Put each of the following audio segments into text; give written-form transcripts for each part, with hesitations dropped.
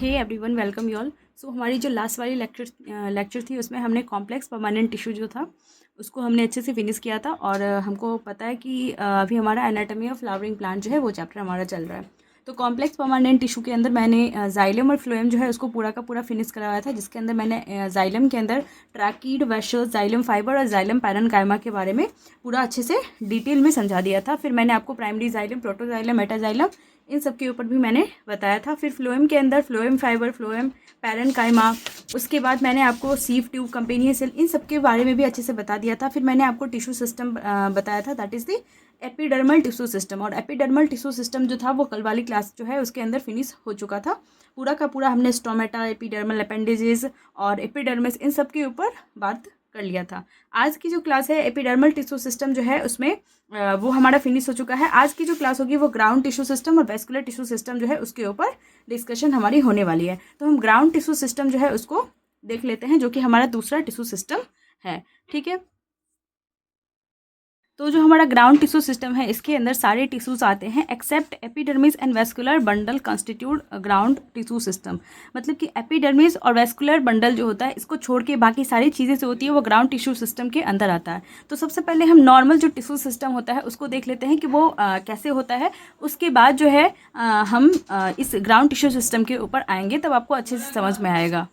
Hey everyone, welcome you all. So हमारी जो last वाली लेक्चर थी उसमें हमने कॉम्प्लेक्स परमानेंट टिश्यू जो था उसको हमने अच्छे से फिनिश किया था। और हमको पता है कि अभी हमारा एनाटॉमी ऑफ फ्लावरिंग प्लांट जो है वो चैप्टर हमारा चल रहा है। तो कॉम्प्लेक्स परमानेंट टिश्यू के अंदर मैंने जाइलम और फ्लोएम जो है उसको पूरा का पूरा फिनिश करवाया था, जिसके अंदर मैंने जाइलम के अंदर ट्रैकीड, वेशल्स, जाइलम फाइबर और जाइलम पैरेन्काइमा के बारे में पूरा अच्छे से डिटेल में समझा दिया था। फिर मैंने आपको प्राइमरी जाइलम, प्रोटोजाइलम, मेटाजाइलम इन सब के ऊपर भी मैंने बताया था। फिर फ्लोएम के अंदर फ्लोएम फाइबर, फ्लोएम पैरेन्काइमा, उसके बाद मैंने आपको सीव ट्यूब, कंपेनियन सेल, इन सब के बारे में भी अच्छे से बता दिया था। फिर मैंने आपको टिश्यू सिस्टम बताया था, that is the epidermal tissue system. और एपिडर्मल टिश्यू सिस्टम जो था वो कल वाली क्लास जो है उसके अंदर फिनिश हो चुका था। पूरा का पूरा हमने स्टोमेटा, एपिडर्मल अपेंडेजेस और एपिडर्मिस इन सब के ऊपर बात कर लिया था। आज की जो क्लास है एपिडर्मल टिश्यू सिस्टम जो है उसमें वो हमारा फिनिश हो चुका है। आज की जो क्लास होगी वो ग्राउंड टिश्यू सिस्टम और वेस्कुलर टिश्यू सिस्टम जो है उसके ऊपर डिस्कशन हमारी होने वाली है। तो हम ग्राउंड टिश्यू सिस्टम जो है उसको देख लेते हैं, जो कि हमारा दूसरा टिश्यू सिस्टम है। ठीक है, तो जो हमारा ग्राउंड टिश्यू सिस्टम है इसके अंदर सारे टिश्यूज आते हैं except epidermis and vascular bundle constitute ground tissue system. मतलब कि एपिडर्मिस और वेस्कुलर बंडल जो होता है इसको छोड़ के बाकी सारी चीज़ें जो होती है वो ग्राउंड टिश्यू सिस्टम के अंदर आता है। तो सबसे पहले हम नॉर्मल जो टिश्यू सिस्टम होता है उसको देख लेते हैं कि वो कैसे होता है। उसके बाद जो है हम इस ग्राउंड टिश्यू सिस्टम के ऊपर आएंगे, तब आपको अच्छे से समझ में आएगा।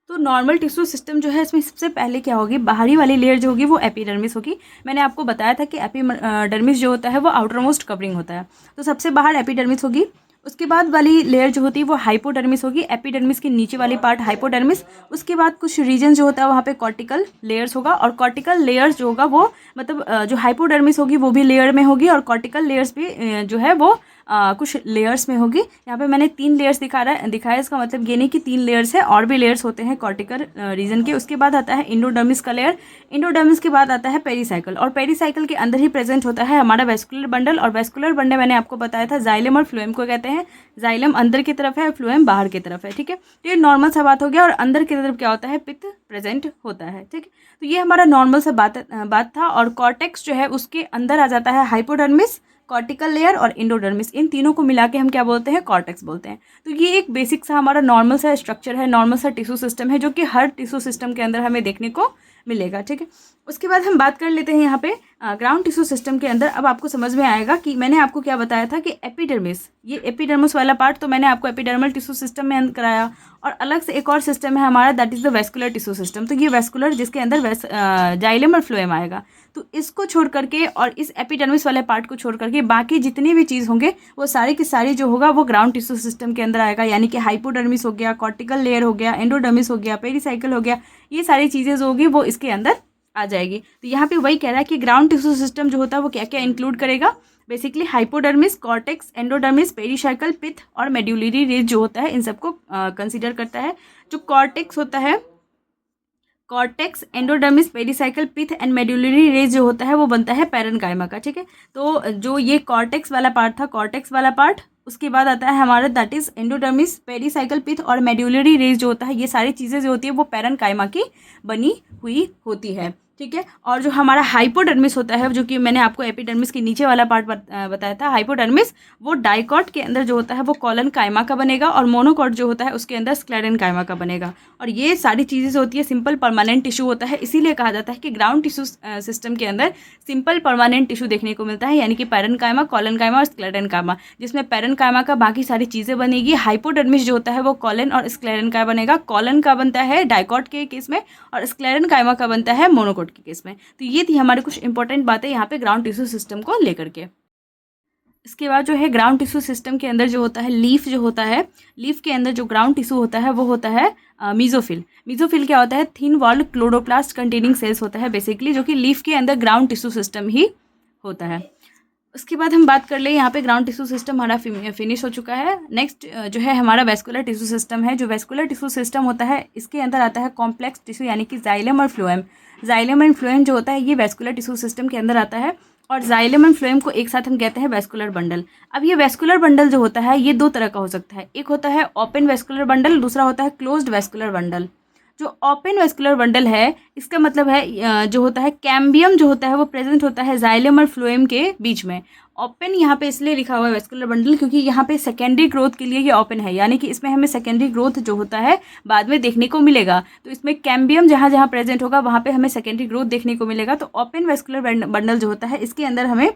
तो नॉर्मल टिश्यू सिस्टम जो है इसमें सबसे पहले क्या होगी, बाहरी वाली लेयर जो होगी वो एपिडर्मिस होगी। मैंने आपको बताया था कि एपिडर्मिस जो होता है वो आउटर मोस्ट कवरिंग होता है, तो सबसे बाहर एपिडर्मिस होगी। उसके बाद वाली लेयर जो होती है वो हाइपोडर्मिस होगी, एपिडर्मिस के नीचे वाली पार्ट हाइपोडर्मिस। उसके बाद कुछ रीजन जो होता है वहाँ पे कॉर्टिकल लेयर्स होगा, और कॉर्टिकल लेयर्स जो होगा वो मतलब जो हाइपोडर्मिस होगी वो भी लेयर में होगी, और कॉर्टिकल लेयर्स भी जो है वो कुछ लेयर्स में होगी। यहाँ पे मैंने 3 लेयर्स दिखाया, इसका मतलब ये नहीं कि 3 लेयर्स है, और भी लेयर्स होते हैं कॉर्टिकल रीजन के। उसके बाद आता है इंडोडर्मिस का लेयर, इंडोडर्मिस के बाद आता है पेरीसाइकिल, और पेरीसाइकिल के अंदर ही प्रेजेंट होता है हमारा वेस्कुलर बंडल। और वेस्कुलर बंडल मैंने आपको बताया था जाइलम और फ्लोएम को कहते हैं। जाइलम अंदर की तरफ है और फ्लोएम बाहर की तरफ है। ठीक है, तो ये नॉर्मल सा बात हो गया। और अंदर की तरफ क्या होता है, पित्त प्रेजेंट होता है। ठीक है, तो ये हमारा नॉर्मल सा बात था। और कॉर्टेक्स जो है उसके अंदर आ जाता है हाइपोडर्मिस, कॉर्टिकल लेयर और इंडोडर्मिस, इन तीनों को मिला के हम क्या बोलते हैं, कॉर्टेक्स बोलते हैं। तो ये एक बेसिक सा हमारा नॉर्मल सा स्ट्रक्चर है, नॉर्मल सा टिश्यू सिस्टम है, जो कि हर टिश्यू सिस्टम के अंदर हमें देखने को मिलेगा। ठीक है, उसके बाद हम बात कर लेते हैं यहाँ पे ग्राउंड टिश्यू सिस्टम के अंदर। अब आपको समझ में आएगा कि मैंने आपको क्या बताया था कि एपिडर्मिस, ये एपिडर्मिस वाला पार्ट तो मैंने आपको एपिडर्मल टिश्यू सिस्टम में कराया, और अलग से एक और सिस्टम है हमारा, that is the vascular tissue system. तो ये वेस्कुलर जिसके अंदर जाइलम और फ्लोएम आएगा। तो इसको छोड़ करके और इस एपिडर्मिस वाले पार्ट को छोड़ करके बाकी जितनी भी चीज़ होंगे वो सारी की सारी जो होगा वो ग्राउंड टिश्यू सिस्टम के अंदर आएगा। यानी कि हाइपोडर्मिस हो गया, कॉर्टिकल लेयर हो गया, एंडोडर्मिस हो गया, पेरीसाइकिल हो गया, ये सारी चीज़ें जो होगी वो इसके अंदर आ जाएगी। तो यहाँ पे वही कह रहा है कि ग्राउंड टिश्यू सिस्टम जो होता है वो क्या क्या इंक्लूड करेगा, basically hypodermis, cortex, endodermis, pericycle, pith और मेड्यूलरी रेज जो होता है इन सबको कंसिडर करता है। जो कॉर्टेक्स होता है, cortex, endodermis, pericycle, pith and medullary rays जो होता है वो बनता है पैरेन्काइमा का। ठीक है, तो जो ये कॉर्टेक्स वाला पार्ट था, कॉर्टेक्स वाला पार्ट, उसके बाद आता है हमारा that is endodermis, pericycle, pith और मेड्यूलरी रेज जो होता है, ये सारी चीज़ें जो होती है वो पैरेन्काइमा की बनी हुई होती है। ठीक है, और जो हमारा हाइपोडर्मिस होता है, जो कि मैंने आपको एपिडर्मिस के नीचे वाला पार्ट बताया था, हाइपोडर्मिस, वो डाइकॉट के अंदर जो होता है वो कॉलन काइमा का बनेगा, और मोनोकॉट जो होता है उसके अंदर स्क्लेरन काइमा का बनेगा। और ये सारी चीज़ें जो होती है सिंपल परमानेंट टिश्यू होता है, इसीलिए कहा जाता है कि ग्राउंड टिश्यू सिस्टम के अंदर सिंपल परमानेंट टिश्यू देखने को मिलता है, यानी कि पैरेन्काइमा, कॉलन काइमा और स्क्लेरन काइमा, जिसमें पैरेन्काइमा का बाकी सारी चीज़ें बनेगी। हाइपोडर्मिस जो होता है वो कॉलन और स्क्लेरन का बनेगा, कॉलन का बनता है डाइकॉट के केस में और स्क्लेरन काइमा का बनता है मोनोकॉट के केस में। तो ये थी हमारी कुछ इंपॉर्टेंट बातें यहाँ पे ग्राउंड टिश्यू सिस्टम को लेकर के। इसके बाद जो है ग्राउंड टिश्यू सिस्टम के अंदर जो होता है लीफ जो होता है, लीफ के अंदर जो ग्राउंड टिश्यू होता है वो होता है मीजोफिल। मीजोफिल क्या होता है, thin walled chloroplast containing cells होता है बेसिकली, जो कि लीफ के अंदर ग्राउंड टिश्यू सिस्टम ही होता है। उसके बाद हम बात कर ले, यहाँ पे ग्राउंड टिश्यू सिस्टम हमारा फिनिश हो चुका है। नेक्स्ट जो है हमारा वेस्कुलर टिश्यू सिस्टम है। जो वेस्कुलर टिश्यू सिस्टम होता है इसके अंदर आता है कॉम्प्लेक्स टिश्यू, यानी कि जाइलम और फ्लोएम। जाइलम एंड फ्लोएम जो होता है ये वेस्कुलर टिश्यू सिस्टम के अंदर आता है, और जाइलम एंड फ्लोएम को एक साथ हम कहते हैं वेस्कुलर बंडल। अब ये वेस्कुलर बंडल जो होता है ये 2 तरह का हो सकता है, एक होता है ओपन वेस्कुलर बंडल, दूसरा होता है क्लोज्ड वेस्कुलर बंडल। जो ओपन वेस्कुलर बंडल है इसका मतलब है जो होता है कैम्बियम जो होता है वो प्रेजेंट होता है जाइलम और फ्लोएम के बीच में, ओपन यहाँ पे इसलिए लिखा हुआ है वेस्कुलर बंडल क्योंकि यहाँ पे सेकेंडरी ग्रोथ के लिए ये ओपन है, यानी कि इसमें हमें सेकेंडरी ग्रोथ जो होता है बाद में देखने को मिलेगा। तो इसमें कैम्बियम जहाँ जहाँ प्रेजेंट होगा वहाँ पे हमें सेकेंडरी ग्रोथ देखने को मिलेगा। तो ओपन वेस्कुलर बंडल जो होता है इसके अंदर हमें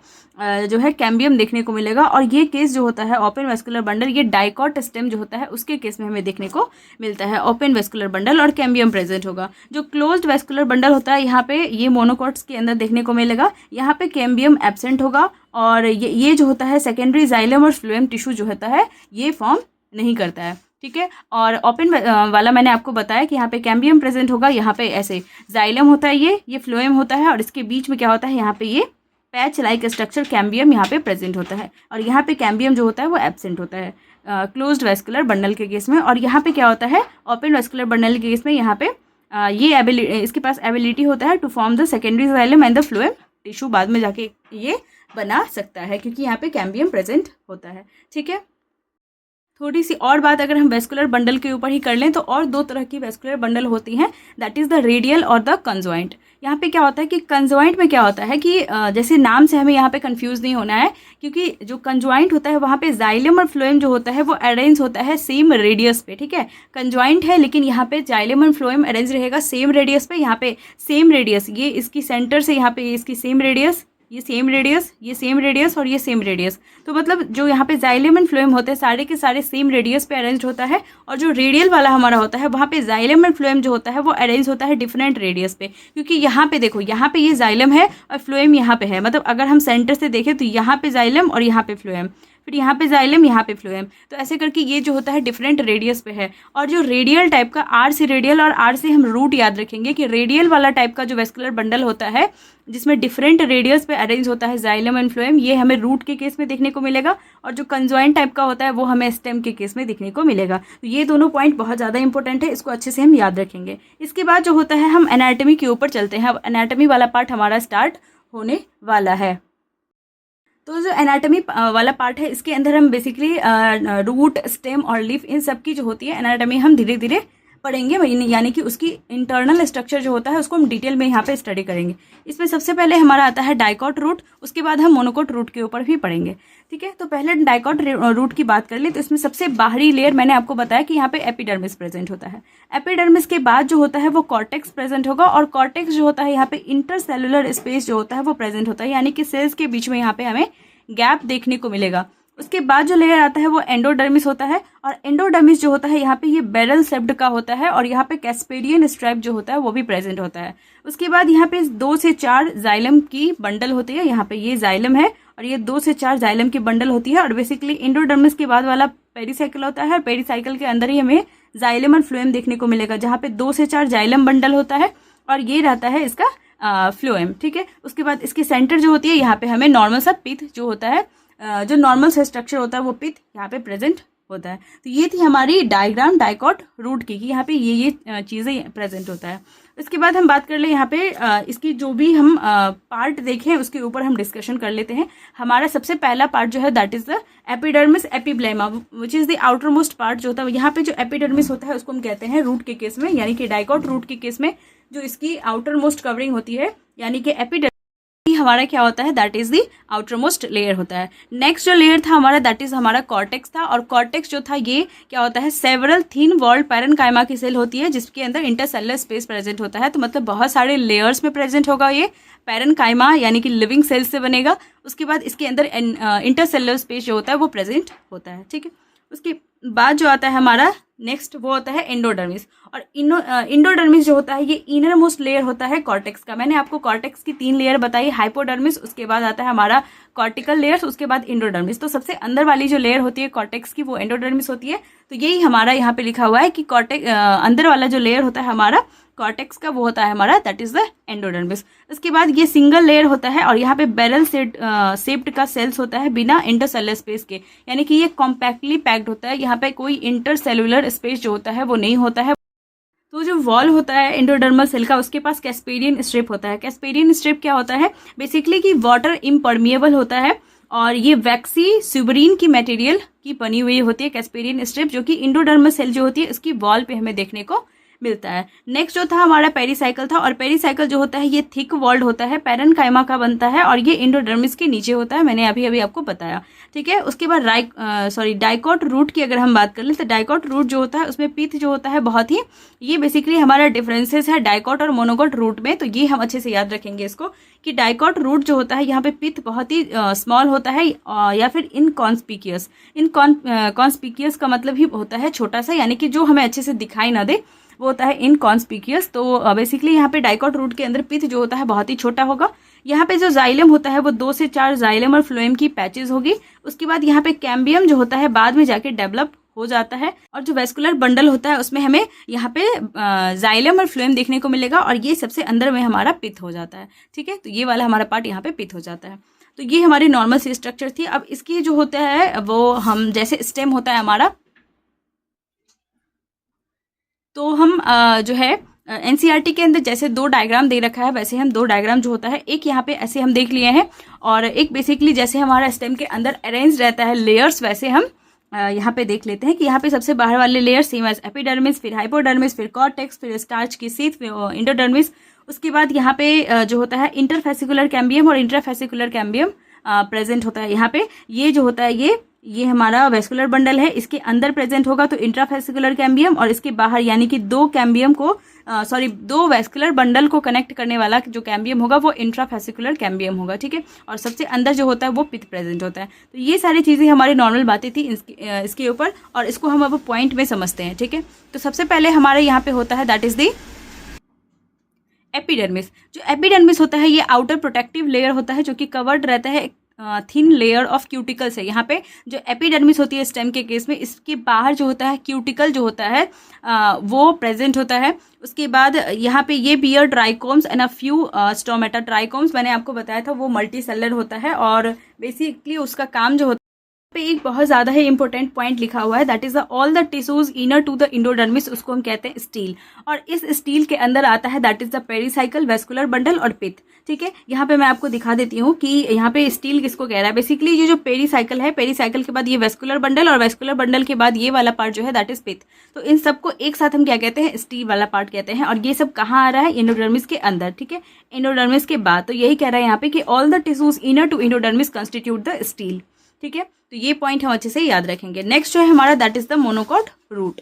जो है कैम्बियम देखने को मिलेगा। और ये केस जो होता है ओपन वेस्कुलर बंडल, ये डाइकॉट स्टेम जो होता है उसके केस में हमें देखने को मिलता है ओपन वेस्कुलर बंडल और कैम्बियम प्रेजेंट होगा। जो क्लोज्ड वेस्कुलर बंडल होता है यहाँ पे ये मोनोकॉट्स के अंदर देखने को मिलेगा, यहाँ पे कैम्बियम एब्सेंट होगा। और ये जो होता है सेकेंडरी जाइलम और फ्लोएम टिश्यू जो होता है ये फॉर्म नहीं करता है, ठीक है। और ओपन वाला मैंने आपको बताया कि यहाँ पे कैम्बियम प्रेजेंट होगा, यहाँ पे ऐसे जाइलम होता है, ये फ्लोएम होता है और इसके बीच में क्या होता है, यहाँ पे ये पैच लाइक स्ट्रक्चर कैम्बियम यहाँ पे प्रेजेंट होता है और यहाँ पे कैम्बियम जो होता है वो एब्सेंट होता है क्लोज्ड वेस्कुलर बंडल के केस में। और यहाँ पे क्या होता है ओपन वेस्कुलर बंडल के केस में, यहाँ पे ये इसके पास एबिलिटी होता है to form the secondary xylem and the phloem tissue, बाद में जाके ये बना सकता है क्योंकि यहाँ पे कैम्बियम प्रेजेंट होता है, ठीक है। थोड़ी सी और बात अगर हम वेस्कुलर बंडल के ऊपर ही कर लें तो और दो तरह की वेस्कुलर बंडल होती हैं, दैट इज़ द रेडियल और द कंजॉइंट। यहाँ पे क्या होता है कि कंजॉइंट में क्या होता है कि जैसे नाम से हमें यहाँ पे कंफ्यूज नहीं होना है, क्योंकि जो कंजॉइंट होता है वहाँ पे जाइलम और फ्लोएम जो होता है वो अरेंज होता है सेम रेडियस पे, ठीक है। कंजॉइंट है लेकिन यहाँ पे जाइलम और फ्लोएम अरेंज रहेगा सेम रेडियस पे, यहाँ पे सेम रेडियस, ये इसकी सेंटर से यहाँ पे इसकी सेम रेडियस, ये सेम रेडियस, ये सेम रेडियस और ये सेम रेडियस। तो मतलब जो यहाँ पे जाइलम एंड फ्लोएम होते हैं सारे के सारे सेम रेडियस पे अरेंज होता है। और जो रेडियल वाला हमारा होता है वहाँ पे जाइलम एंड फ्लोएम जो होता है वो अरेंज होता है डिफरेंट रेडियस पे, क्योंकि यहाँ पे देखो यहाँ पे ये जाइलम है और फ्लोएम यहाँ पे है, मतलब अगर हम सेंटर से देखें तो यहाँ पे जाइलम और यहाँ पे फ्लोएम, फिर यहाँ पे जाइलम यहाँ पे फ्लोएम, तो ऐसे करके ये जो होता है डिफरेंट रेडियस पे है। और जो रेडियल टाइप का आर से रेडियल और आर से हम रूट याद रखेंगे कि रेडियल वाला टाइप का जो वेस्कुलर बंडल होता है जिसमें डिफरेंट रेडियस पे अरेंज होता है जाइलम एंड फ्लोएम, ये हमें रूट के केस में देखने को मिलेगा। और जो कंजॉइंट टाइप का होता है वो हमें स्टेम के केस में देखने को मिलेगा। तो ये दोनों पॉइंट बहुत ज़्यादा इंपॉर्टेंट है, इसको अच्छे से हम याद रखेंगे। इसके बाद जो होता है हम एनाटॉमी के ऊपर चलते हैं। अब एनाटॉमी वाला पार्ट हमारा स्टार्ट होने वाला है। तो जो एनाटॉमी वाला पार्ट है इसके अंदर हम बेसिकली रूट, स्टेम और लीफ इन सब की जो होती है एनाटॉमी हम धीरे धीरे पढ़ेंगे, यानी कि उसकी इंटरनल स्ट्रक्चर जो होता है उसको हम डिटेल में यहाँ पे स्टडी करेंगे। इसमें सबसे पहले हमारा आता है डाइकॉट रूट, उसके बाद हम मोनोकॉट रूट के ऊपर भी पढ़ेंगे, ठीक है। तो पहले डाइकॉट रूट की बात कर ले तो इसमें सबसे बाहरी लेयर मैंने आपको बताया कि यहाँ पे एपिडर्मिस प्रेजेंट होता है। एपिडर्मिस के बाद जो होता है वो कॉर्टेक्स प्रेजेंट होगा और कॉर्टेक्स जो होता है यहाँ पे इंटरसेलुलर स्पेस जो होता है वो प्रेजेंट होता है, यानी कि सेल्स के बीच में यहाँ पे हमें गैप देखने को मिलेगा। उसके बाद जो लेयर आता है वो एंडोडर्मिस होता है और एंडोडर्मिस जो होता है यहाँ पे ये बैरल सेप्ड का होता है और यहाँ पे कैस्पेडियन स्ट्राइप जो होता है वो भी प्रेजेंट होता है। उसके बाद यहाँ पे 2 से 4 जाइलम की बंडल होती है, यहाँ पे ये जाइलम है और ये 2 से 4 जाइलम की बंडल होती है। और बेसिकली एंडोडर्मिस के बाद वाला पेरीसाइकिल होता है और पेरीसाइकिल के अंदर ही हमें जाइलम और फ्लोएम देखने को मिलेगा, जहाँ पे 2 से 4 जाइलम बंडल होता है और ये रहता है इसका फ्लोएम, ठीक है। उसके बाद इसकी सेंटर जो होती है यहाँ पे हमें नॉर्मल सा पिथ जो होता है, जो नॉर्मल सा स्ट्रक्चर होता है वो पिथ यहाँ पे प्रेजेंट होता है। तो ये थी हमारी डायग्राम डाइकॉट रूट की कि यहाँ पे ये चीज़ें प्रेजेंट होता है। इसके बाद हम बात कर ले यहाँ पे इसकी जो भी हम पार्ट देखें उसके ऊपर हम डिस्कशन कर लेते हैं। हमारा सबसे पहला पार्ट जो है that is the epidermis epiblema which is the outer most part जो होता है। यहाँ पे जो एपिडर्मिस होता है उसको हम कहते हैं रूट के केस में, यानी कि डाइकॉट रूट के केस में जो इसकी आउटर मोस्ट कवरिंग होती है यानी कि एपिडर्मिस हमारा क्या होता है that is the outer most layer होता है। नेक्स्ट जो लेयर था हमारा दैट इज हमारा कॉर्टेक्स था और कॉर्टेक्स जो था ये क्या होता है सेवरल थिन वॉल्ड पैरेनकाइमा की सेल होती है जिसके अंदर इंटरसेलुलर स्पेस प्रेजेंट होता है। तो मतलब बहुत सारे लेयर्स में प्रेजेंट होगा ये पैरेनकाइमा यानी कि लिविंग सेल्स से बनेगा। उसके बाद इसके अंदर इंटरसेलुलर स्पेस जो होता है वो प्रेजेंट होता है, ठीक है। उसके बाद जो आता है हमारा नेक्स्ट वो होता है एंडोडर्मिस और इंडोडर्मिस जो होता है ये इनर मोस्ट लेयर होता है कॉर्टेक्स का। मैंने आपको कॉर्टेक्स की 3 लेयर बताई, हाइपोडर्मिस, उसके बाद आता है हमारा कॉर्टिकल लेयर्स, उसके बाद इंडोडर्मिस। तो सबसे अंदर वाली जो लेयर होती है कॉर्टेक्स की वो एंडोडर्मिस होती है। तो यही हमारा यहाँ पे लिखा हुआ है कि अंदर वाला जो लेयर होता है हमारा कॉर्टेक्स का वो होता है हमारा दैट इज द एंडोडर्मिस। उसके बाद ये सिंगल लेयर होता है और यहाँ पे बैरल शेप्ड का सेल्स होता है बिना इंटरसेलुलर स्पेस के, यानी कि ये कॉम्पैक्टली पैक्ड होता है, यहाँ पे कोई इंटरसेलुलर स्पेस जो होता है वो नहीं होता है। तो जो वॉल होता है एंडोडर्मल सेल का उसके पास कैस्पेडियन स्ट्रिप होता है। कैस्पेडियन स्ट्रिप क्या होता है बेसिकली कि वाटर इम्परमिएबल होता है और ये वैक्सी सुबरीन की मटेरियल की बनी हुई होती है कैस्पेडियन स्ट्रिप, जो कि इंडोडर्मल सेल जो होती है उसकी वॉल पे हमें देखने को मिलता है। नेक्स्ट जो था हमारा पेरिसाइकिल था, और पेरिसाइकिल जो होता है ये थिक वॉल्ड होता है, पैरेन्काइमा का बनता है, और ये एंडोडर्मिस के नीचे होता है, मैंने अभी अभी आपको बताया। ठीक है, उसके बाद डाइकोट रूट की अगर हम बात कर लें तो डाइकोट रूट जो होता है उसमें पित्त जो होता है बहुत ही, ये बेसिकली हमारा डिफरेंसेस है डाइकोट और मोनोकोट रूट में, तो ये हम अच्छे से याद रखेंगे इसको कि डाइकोट रूट जो होता है यहाँ पे पित्त बहुत ही स्मॉल होता है, या फिर इनकॉन्स्पिक्यूअस। कॉन्स्पिक्यूअस का मतलब ही होता है छोटा सा, यानी कि जो हमें अच्छे से दिखाई ना दे, वो होता है इनकॉन्स्पिक्यूअस। तो बेसिकली यहाँ पे डाइकोट रूट के अंदर पित्त जो होता है बहुत ही छोटा होगा। यहाँ पे जो जाइलम होता है वो 2 से 4 जाइलम और फ्लोएम की पैचेस होगी। उसके बाद यहाँ पे कैम्बियम जो होता है बाद में जाके डेवलप हो जाता है, और जो वेस्कुलर बंडल होता है उसमें हमें यहाँ पे जाइलम और फ्लोएम देखने को मिलेगा, और ये सबसे अंदर में हमारा पित्त हो जाता है। ठीक है, तो ये वाला हमारा पार्ट यहाँ पे पित्त हो जाता है। तो ये हमारी नॉर्मल सी स्ट्रक्चर थी। अब इसकी जो होता है वो हम जैसे स्टेम होता है हमारा, तो हम जो है एनसीईआरटी के अंदर जैसे 2 डायग्राम दे रखा है, वैसे हम 2 डायग्राम जो होता है, एक यहाँ पे ऐसे हम देख लिए हैं, और एक बेसिकली जैसे हमारा स्टेम के अंदर अरेंज रहता है लेयर्स, वैसे हम यहाँ पे देख लेते हैं कि यहाँ पे सबसे बाहर वाले लेयर सेम एज एपिडर्मिस, फिर हाइपोडर्मिस, फिर कॉर्टेक्स, फिर स्टार्च की सीथ, फिर इंडोडर्मिस। उसके बाद यहाँ पे जो होता है इंटरफेसिकुलर कैम्बियम और इंट्राफेसिकुलर कैम्बियम प्रेजेंट होता है। यहाँ पे ये जो होता है ये हमारा वेस्कुलर बंडल है, इसके अंदर प्रेजेंट होगा तो इंट्राफेसिकुलर कैम्बियम, और इसके बाहर यानी कि 2 वेस्कुलर बंडल को कनेक्ट करने वाला जो कैम्बियम होगा वो इंट्राफेसिकुलर कैम्बियम होगा। ठीक है, और सबसे अंदर जो होता है वो पित्त प्रेजेंट होता है। तो ये सारी चीज़ें हमारी नॉर्मल बातें थी इसके ऊपर, और इसको हम अब पॉइंट में समझते हैं। ठीक है, तो सबसे पहले हमारे यहाँ पे होता है दैट इज दी एपिडर्मिस। जो एपिडर्मिस होता है ये आउटर प्रोटेक्टिव लेयर होता है जो कि कवर्ड रहता है थिन लेयर ऑफ क्यूटिकल से। यहाँ पे जो एपिडर्मिस होती है स्टेम के केस में, इसके बाहर जो होता है क्यूटिकल जो होता है वो प्रेजेंट होता है। उसके बाद यहाँ पे ये bear trichomes and a few stomata. Trichomes मैंने आपको बताया था वो मल्टी सेलर होता है, और बेसिकली उसका काम जो होता है पे एक बहुत ज़्यादा ही इंपॉर्टेंट पॉइंट लिखा हुआ है that is all the tissues inner to the endodermis, उसको हम कहते हैं स्टील, और इस स्टील के अंदर आता है that is the pericycle, vascular bundle और पित्त। ठीक है, यहाँ पे मैं आपको दिखा देती हूँ कि यहाँ पे स्टील किसको कह रहा है। बेसिकली ये जो पेरिसाइकल है, पेरिसाइकल के बाद ये वेस्कुलर बंडल, और वेस्कुलर बंडल के बाद ये वाला पार्ट जो है दैट इज पित्त। तो इन सबको एक साथ हम क्या कहते हैं, स्टील वाला पार्ट कहते हैं, और ये सब कहाँ आ रहा है, इंडोडर्मिस के अंदर। ठीक है, इंडोडर्मिस के बाद तो यही कह रहा है यहाँ पे कि all the tissues inner to endodermis constitute the stele. ठीक है, तो ये पॉइंट हम अच्छे से याद रखेंगे। नेक्स्ट जो है हमारा that is the monocot root.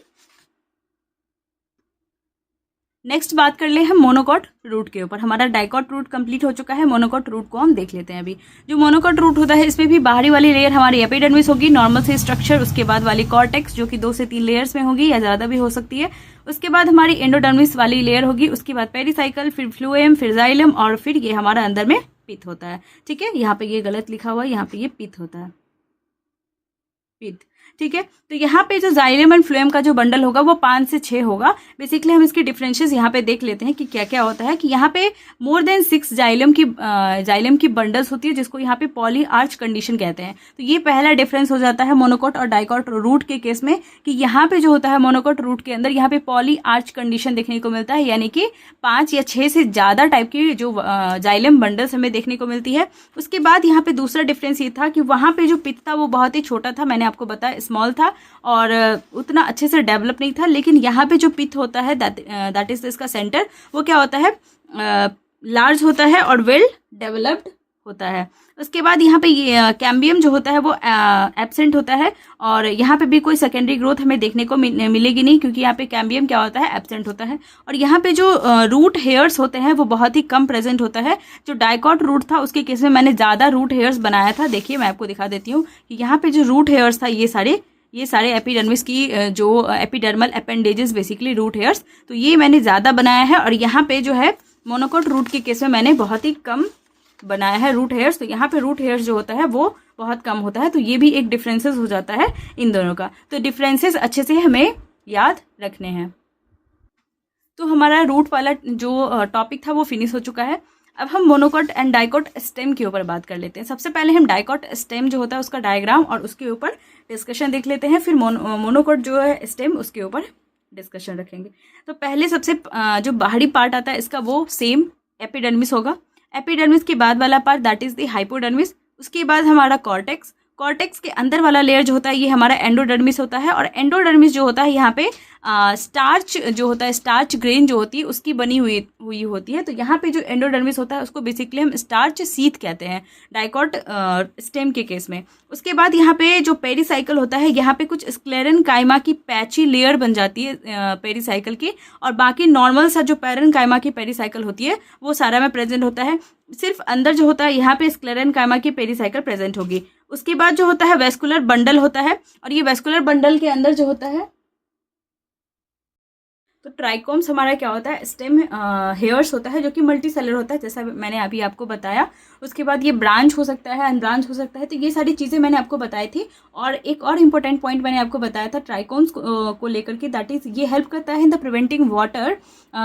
Next बात कर ले हम मोनोकोट रूट के ऊपर। हमारा डाइकोट रूट कंप्लीट हो चुका है, मोनोकोट रूट को हम देख लेते हैं अभी। जो मोनोकोट रूट होता है इसमें भी बाहरी वाली लेयर हमारी एपिडर्मिस होगी, नॉर्मल से स्ट्रक्चर। उसके बाद वाली कॉर्टेक्स जो कि 2 से 3 लेयर्स में होगी या ज़्यादा भी हो सकती है। उसके बाद हमारी एंडोडर्मिस वाली लेयर होगी, उसके बाद पेरिसाइकल, फिर फ्लूएम, फिर जाइलम, और फिर ये हमारा अंदर में पित्त होता है। ठीक है, यहाँ पे ये गलत लिखा हुआ है, यहाँ पे ये पित्त होता है, पित्त। ठीक है, तो यहाँ पे जो जाइलम एंड फ्लोएम का जो बंडल होगा वो 5 से 6 होगा। बेसिकली हम इसके डिफरेंसेस यहाँ पे देख लेते हैं कि क्या क्या होता है। कि यहाँ पे मोर देन 6 जाइलम की बंडल्स होती है, जिसको यहाँ पे पॉली आर्च कंडीशन कहते हैं। तो ये पहला डिफरेंस हो जाता है मोनोकोट और डाइकोट रूट के केस में, कि यहाँ पे जो होता है मोनोकोट रूट के अंदर यहाँ पे पॉली आर्च कंडीशन देखने को मिलता है, यानी कि 5 या 6 से ज़्यादा टाइप की जो जाइलम बंडल्स हमें देखने को मिलती है। उसके बाद यहाँ पे दूसरा डिफरेंस ये था कि वहाँ पे जो पित्त था वो बहुत ही छोटा था, मैंने आपको बताया स्मॉल था, और उतना अच्छे से डेवलप नहीं था। लेकिन यहाँ पे जो पित्त होता है दैट इज इसका सेंटर, वो क्या होता है, लार्ज होता है और वेल डेवलप्ड होता है। उसके बाद यहाँ पे ये कैम्बियम जो होता है वो एब्सेंट होता है, और यहाँ पे भी कोई सेकेंडरी ग्रोथ हमें देखने को मिलेगी नहीं, क्योंकि यहाँ पे कैम्बियम क्या होता है, एब्सेंट होता है। और यहाँ पे जो रूट हेयर्स होते हैं वो बहुत ही कम प्रेजेंट होता है। जो डाइकोट रूट था उसके केस में मैंने ज़्यादा रूट हेयर्स बनाया था। देखिए मैं आपको दिखा देती हूँ कि यहाँ पे जो रूट हेयर्स था ये सारे एपिडर्मिस की जो epidermal appendages basically root hairs, तो ये मैंने ज़्यादा बनाया है। और यहाँ पे जो है मोनोकोट रूट के केस में मैंने बहुत ही कम बनाया है रूट हेयर्स। तो यहाँ पे रूट हेयर्स जो होता है वो बहुत कम होता है। तो ये भी एक डिफरेंसेस हो जाता है इन दोनों का। तो डिफरेंसेस अच्छे से हमें याद रखने हैं। तो हमारा रूट वाला जो टॉपिक था वो फिनिश हो चुका है। अब हम मोनोकोट एंड डाइकोट स्टेम के ऊपर बात कर लेते हैं। सबसे पहले हम डाइकोट स्टेम जो होता है उसका डायग्राम और उसके ऊपर डिस्कशन देख लेते हैं, फिर मोनोकोट जो है स्टेम उसके ऊपर डिस्कशन रखेंगे। तो पहले सबसे जो बाहरी पार्ट आता है इसका वो सेम एपिडर्मिस होगा। एपिडर्मिस के बाद वाला part that is the hypodermis. उसके बाद हमारा कॉर्टेक्स। कॉर्टेक्स के अंदर वाला लेयर जो होता है ये हमारा एंडोडर्मिस होता है, और एंडोडर्मिस जो होता है यहाँ पे स्टार्च जो होता है, स्टार्च ग्रेन जो होती है उसकी बनी हुई होती है। तो यहाँ पे जो एंडोडर्मिस होता है उसको बेसिकली हम स्टार्च सीथ कहते हैं डाइकॉट स्टेम के केस में। उसके बाद यहाँ पे जो पेरीसाइकिल होता है, यहाँ पे कुछ स्क्लेरन काइमा की पैची लेयर बन जाती है पेरीसाइकिल की, और बाकी नॉर्मल सा जो पैरन काइमा की पेरीसाइकिल होती है वो सारा में प्रेजेंट होता है। सिर्फ अंदर जो होता है यहाँ पे स्क्लेरन काइमा की पेरीसाइकिल प्रेजेंट होगी। उसके बाद जो होता है वेस्कुलर बंडल होता है, और ये वेस्कुलर बंडल के अंदर जो होता है, तो ट्राइकोम्स हमारा क्या होता है, स्टेम हेयर्स होता है जो कि मल्टी सेलर होता है, जैसा मैंने अभी आपको बताया। उसके बाद ये ब्रांच हो सकता है, अनब्रांच हो सकता है। तो ये सारी चीज़ें मैंने आपको बताई थी। और एक और इम्पोर्टेंट पॉइंट मैंने आपको बताया था ट्राइकोम्स को लेकर के, दैट इज़ ये हेल्प करता है in the preventing water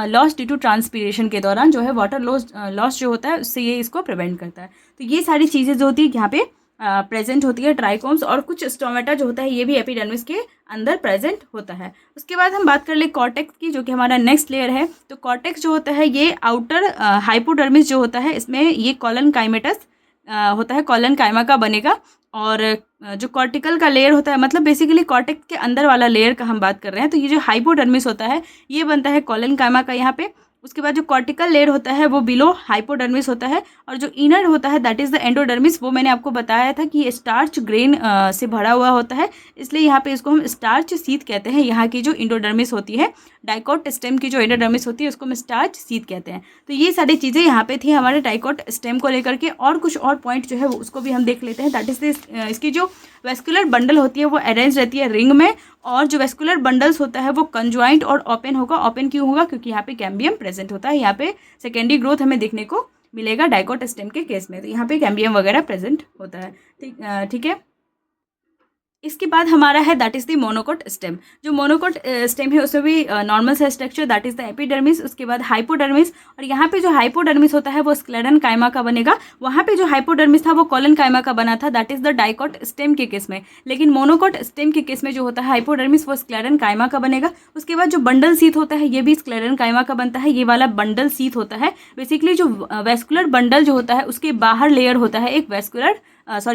loss due to transpiration के दौरान जो है वाटर लॉस जो होता है उससे ये इसको प्रिवेंट करता है। तो ये सारी चीज़ें जो होती है यहाँ पे प्रेजेंट होती है ट्राइकोम्स, और कुछ स्टोमेटा जो होता है ये भी एपिडर्मिस के अंदर प्रेजेंट होता है। उसके बाद हम बात कर ले कॉर्टेक्स की, जो कि हमारा नेक्स्ट लेयर है। तो कॉर्टेक्स जो होता है ये आउटर हाइपोडर्मिस जो होता है, इसमें ये कॉलन काइमेटस होता है, कॉलन काइमा का बनेगा। और जो कॉर्टिकल का लेयर होता है, मतलब बेसिकली कॉर्टेक्स के अंदर वाला लेयर का हम बात कर रहे हैं। तो ये जो हाइपोडर्मिस होता है ये बनता है कॉलन काइमा का यहाँ पे। उसके बाद जो कॉर्टिकल लेयर होता है वो बिलो हाइपोडर्मिस होता है, और जो इनर होता है दैट इज़ द एंडोडर्मिस, वो मैंने आपको बताया था कि ये स्टार्च ग्रेन से भरा हुआ होता है, इसलिए यहाँ पे इसको हम स्टार्च सीथ कहते हैं। यहाँ की जो एंडोडर्मिस होती है, डाइकॉट स्टेम की जो एंडोडर्मिस होती है उसको हम स्टार्च सीथ कहते हैं। तो ये सारी चीज़ें यहाँ पे थी हमारे डाइकॉट स्टेम को लेकर के। और कुछ और पॉइंट जो है वो उसको भी हम देख लेते हैं। दैट इज़ इसकी जो वेस्कुलर बंडल होती है वो अरेंज रहती है रिंग में, और जो वेस्कुलर बंडल्स होता है वो कंजॉइंट और ओपन होगा। ओपन क्यों होगा? क्योंकि यहाँ पे कैम्बियम प्रेजेंट होता है। यहाँ पे सेकेंडरी ग्रोथ हमें देखने को मिलेगा डाइकॉट स्टेम के केस में। तो यहाँ पे कैम्बियम वगैरह प्रेजेंट होता है। ठीक है। इसके बाद हमारा है that is the monocot stem. जो मोनोकोट स्टेम है उसमें भी नॉर्मल सा structure, that is the epidermis. उसके बाद हाइपोडर्मिस, और यहाँ पे जो हाइपोडर्मिस होता है वो स्क्लेरन काइमा का बनेगा। वहाँ पे जो हाइपोडर्मिस था वो कॉलन काइमा का बना था, that is the dicot stem के केस में। लेकिन मोनोकोट स्टेम के केस में जो होता है हाइपोडर्मिस वो स्क्लेरन काइमा का बनेगा। उसके बाद जो बंडल सीथ होता है ये भी स्क्लेरन काइमा का बनता है। ये वाला बंडल सीथ होता है बेसिकली जो वेस्कुलर बंडल जो होता है उसके बाहर लेयर होता है एक वेस्कुलर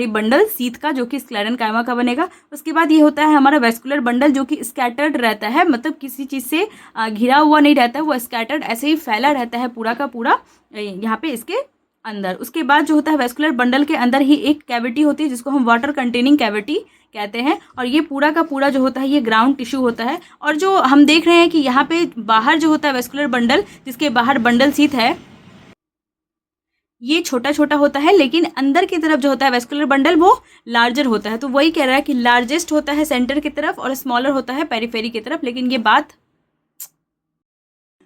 बंडल सीथ का, जो कि स्क्लेरन काइमा का बनेगा। उसके बाद ये होता है हमारा वेस्कुलर बंडल जो कि स्कैटर्ड रहता है, मतलब किसी चीज़ से घिरा हुआ नहीं रहता है, वो स्कैटर्ड ऐसे ही फैला रहता है पूरा का पूरा यहाँ पे इसके अंदर। उसके बाद जो होता है वेस्कुलर बंडल के अंदर ही एक कैविटी होती है जिसको हम वाटर कंटेनिंग कैविटी कहते हैं, और ये पूरा का पूरा जो होता है ये ग्राउंड टिश्यू होता है। और जो हम देख रहे हैं कि यहाँ पे बाहर जो होता है वेस्कुलर बंडल, जिसके बाहर बंडल सीथ है, ये छोटा छोटा होता है, लेकिन अंदर की तरफ जो होता है वेस्कुलर बंडल वो लार्जर होता है। तो वही कह रहा है कि लार्जेस्ट होता है सेंटर की तरफ और स्मॉलर होता है पेरिफेरी की तरफ। लेकिन ये बात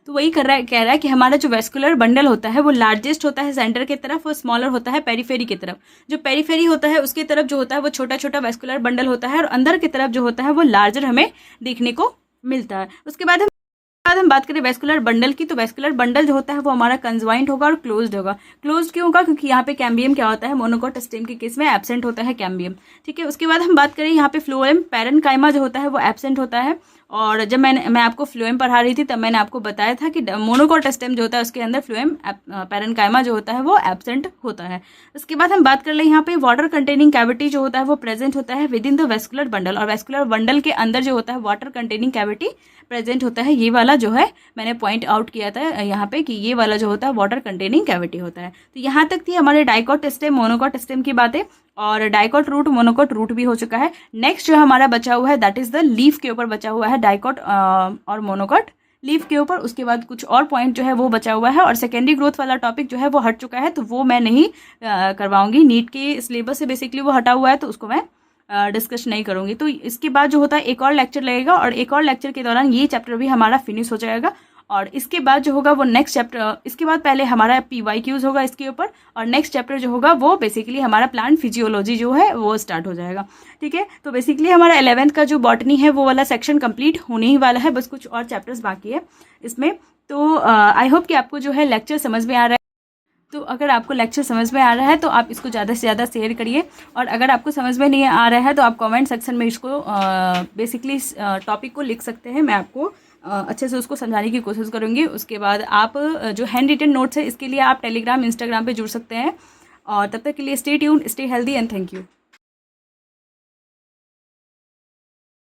तो वही कह रहा है कि हमारा जो वेस्कुलर बंडल होता है वो लार्जेस्ट होता है सेंटर की तरफ और स्मॉलर होता है पेरिफेरी की तरफ। जो पेरिफेरी होता है उसकी तरफ जो होता है वो छोटा छोटा वेस्कुलर बंडल होता है, और अंदर की तरफ जो होता है वो लार्जर हमें देखने को मिलता है। उसके बाद हम बात करें वेस्कुलर बंडल की, तो वेस्कुलर बंडल जो होता है वो हमारा कंजॉइंट होगा और क्लोज्ड होगा। क्लोज्ड क्यों होगा? क्योंकि यहाँ पे कैम्बियम क्या होता है, मोनोकोट स्टेम के केस में एब्सेंट होता है कैम्बियम। ठीक है। उसके बाद हम बात करें यहाँ पे फ्लोएम पैरेनकाइमा जो होता है वो एब्सेंट होता है। और जब मैं आपको फ्लोएम पढ़ा रही थी तब मैंने आपको बताया था कि मोनोकोट स्टेम जो होता है उसके अंदर फ्लोएम पैरेनकाइमा जो होता है वो एब्सेंट होता है। उसके बाद हम बात कर ले यहाँ पे वाटर कंटेनिंग कैविटी जो होता है वो प्रेजेंट होता है with in the vascular bundle, और वेस्कुलर बंडल के अंदर जो होता है वाटर कंटेनिंग कैविटी प्रेजेंट होता है। ये वाला जो है मैंने पॉइंट आउट किया था यहाँ पे कि ये वाला जो होता है वाटर कंटेनिंग कैविटी होता है। तो यहाँ तक थी हमारे डाइकॉट स्टेम मोनोकोट स्टेम की बातें, और डाइकॉट रूट मोनोकोट रूट भी हो चुका है। नेक्स्ट जो हमारा बचा हुआ है दैट इज द लीफ के ऊपर बचा हुआ है डाइकॉट और मोनोकोट लीफ के ऊपर। उसके बाद कुछ और पॉइंट जो है वो बचा हुआ है, और सेकेंडरी ग्रोथ वाला टॉपिक जो है वो हट चुका है, तो वो मैं नहीं करवाऊंगी। नीट के सिलेबस से बेसिकली वो हटा हुआ है, तो उसको मैं डिस्कस नहीं करूंगी। तो इसके बाद जो होता है एक और लेक्चर लगेगा, और एक और लेक्चर के दौरान ये चैप्टर भी हमारा फिनिश हो जाएगा। और इसके बाद जो होगा वो नेक्स्ट चैप्टर, इसके बाद पहले हमारा PYQs होगा इसके ऊपर, और नेक्स्ट चैप्टर जो होगा वो बेसिकली हमारा प्लांट फिजियोलॉजी जो है वो स्टार्ट हो जाएगा। ठीक है। तो बेसिकली हमारा 11th का जो बॉटनी है वो वाला सेक्शन कंप्लीट होने ही वाला है, बस कुछ और चैप्टर्स बाकी है इसमें। तो आई होप कि आपको जो है लेक्चर समझ में आ रहा है। तो अगर आपको लेक्चर समझ में आ रहा है तो आप इसको ज़्यादा से ज़्यादा शेयर करिए, और अगर आपको समझ में नहीं आ रहा है तो आप कमेंट सेक्शन में इसको बेसिकली टॉपिक को लिख सकते हैं। मैं आपको अच्छे से उसको समझाने की कोशिश करूँगी। उसके बाद आप जो हैंड रिटन नोट्स है इसके लिए आप टेलीग्राम इंस्टाग्राम पे जुड़ सकते हैं। और तब तक के लिए stay tuned, stay healthy and thank you.